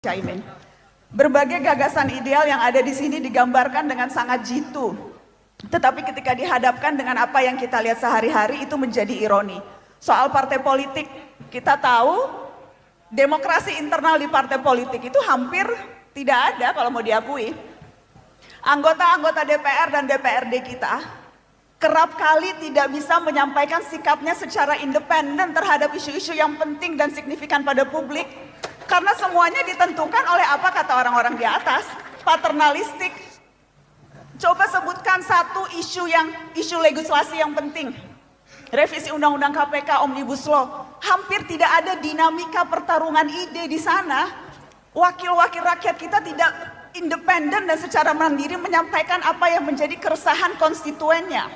Caimin. Berbagai gagasan ideal yang ada di sini digambarkan dengan sangat jitu. Tetapi ketika dihadapkan dengan apa yang kita lihat sehari-hari itu menjadi ironi. Soal partai politik, kita tahu demokrasi internal di partai politik itu hampir tidak ada kalau mau diakui. Anggota-anggota DPR dan DPRD kita kerap kali tidak bisa menyampaikan sikapnya secara independen terhadap isu-isu yang penting dan signifikan pada publik. Karena semuanya ditentukan oleh apa kata orang-orang di atas, paternalistik. Coba sebutkan satu isu legislasi yang penting. Revisi Undang-Undang KPK, Omnibus Law. Hampir tidak ada dinamika pertarungan ide di sana. Wakil-wakil rakyat kita tidak independen dan secara mandiri menyampaikan apa yang menjadi keresahan konstituennya.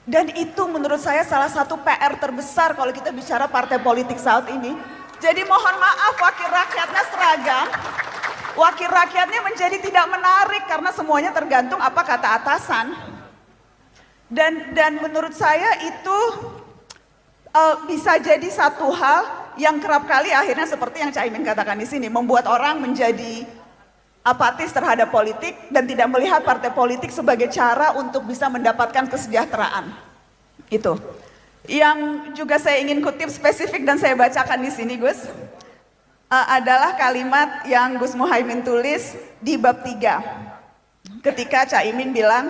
Dan itu menurut saya salah satu PR terbesar kalau kita bicara partai politik saat ini. Jadi mohon maaf wakil rakyatnya seragam, wakil rakyatnya menjadi tidak menarik karena semuanya tergantung apa kata atasan. Dan menurut saya itu bisa jadi satu hal yang kerap kali akhirnya seperti yang Caimin katakan di sini, membuat orang menjadi apatis terhadap politik dan tidak melihat partai politik sebagai cara untuk bisa mendapatkan kesejahteraan. Itu. Yang juga saya ingin kutip spesifik dan saya bacakan di sini, Gus, adalah kalimat yang Gus Muhaimin tulis di bab 3. Ketika Caimin bilang,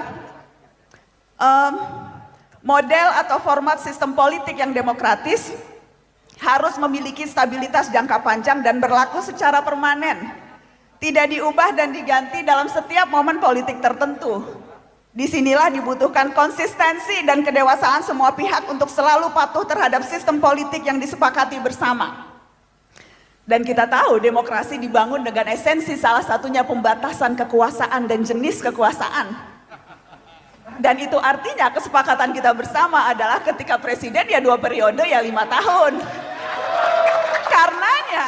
model atau format sistem politik yang demokratis harus memiliki stabilitas jangka panjang dan berlaku secara permanen. Tidak diubah dan diganti dalam setiap momen politik tertentu. Disinilah dibutuhkan konsistensi dan kedewasaan semua pihak untuk selalu patuh terhadap sistem politik yang disepakati bersama. Dan kita tahu demokrasi dibangun dengan esensi salah satunya pembatasan kekuasaan dan jenis kekuasaan. Dan itu artinya kesepakatan kita bersama adalah ketika presiden ya 2 periode ya 5 tahun. Karenanya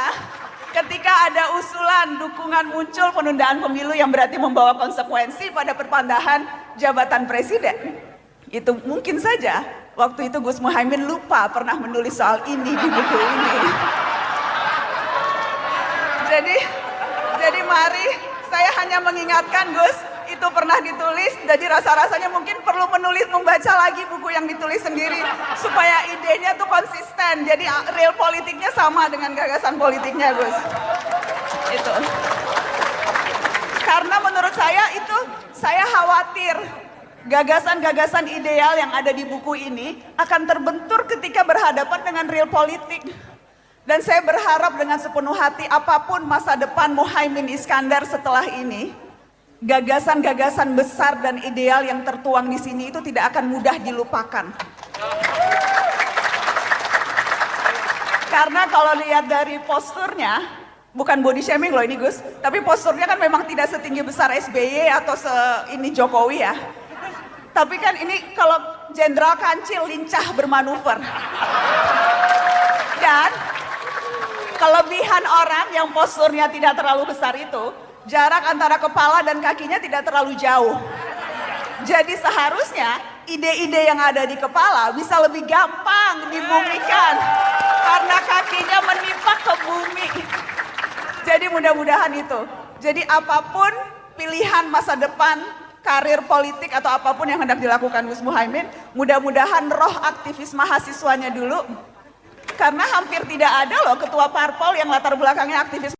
ketika ada usulan dukungan muncul penundaan pemilu yang berarti membawa konsekuensi pada perpandahan jabatan presiden, itu mungkin saja waktu itu Gus Muhaimin lupa pernah menulis soal ini di buku ini. Jadi mari saya hanya mengingatkan Gus, itu pernah ditulis, jadi rasa-rasanya mungkin perlu membaca lagi buku yang ditulis sendiri supaya idenya tuh konsisten, jadi real politiknya sama dengan gagasan politiknya Gus. Itu. Karena menurut saya itu, saya khawatir gagasan-gagasan ideal yang ada di buku ini akan terbentur ketika berhadapan dengan real politik. Dan saya berharap dengan sepenuh hati apapun masa depan Muhaimin Iskandar setelah ini, gagasan-gagasan besar dan ideal yang tertuang di sini itu tidak akan mudah dilupakan. Karena kalau lihat dari posturnya, bukan body shaming loh ini Gus, tapi posturnya kan memang tidak setinggi besar SBY atau ini Jokowi ya. Tapi kan ini kalau Jenderal Kancil lincah bermanuver. Dan kelebihan orang yang posturnya tidak terlalu besar itu, jarak antara kepala dan kakinya tidak terlalu jauh. Jadi seharusnya ide-ide yang ada di kepala bisa lebih gampang dibumikan karena kakinya menimpa ke bumi. Jadi mudah-mudahan itu. Jadi apapun pilihan masa depan, karir politik atau apapun yang hendak dilakukan Gus Muhaimin, mudah-mudahan roh aktivis mahasiswanya dulu. Karena hampir tidak ada loh ketua parpol yang latar belakangnya aktivis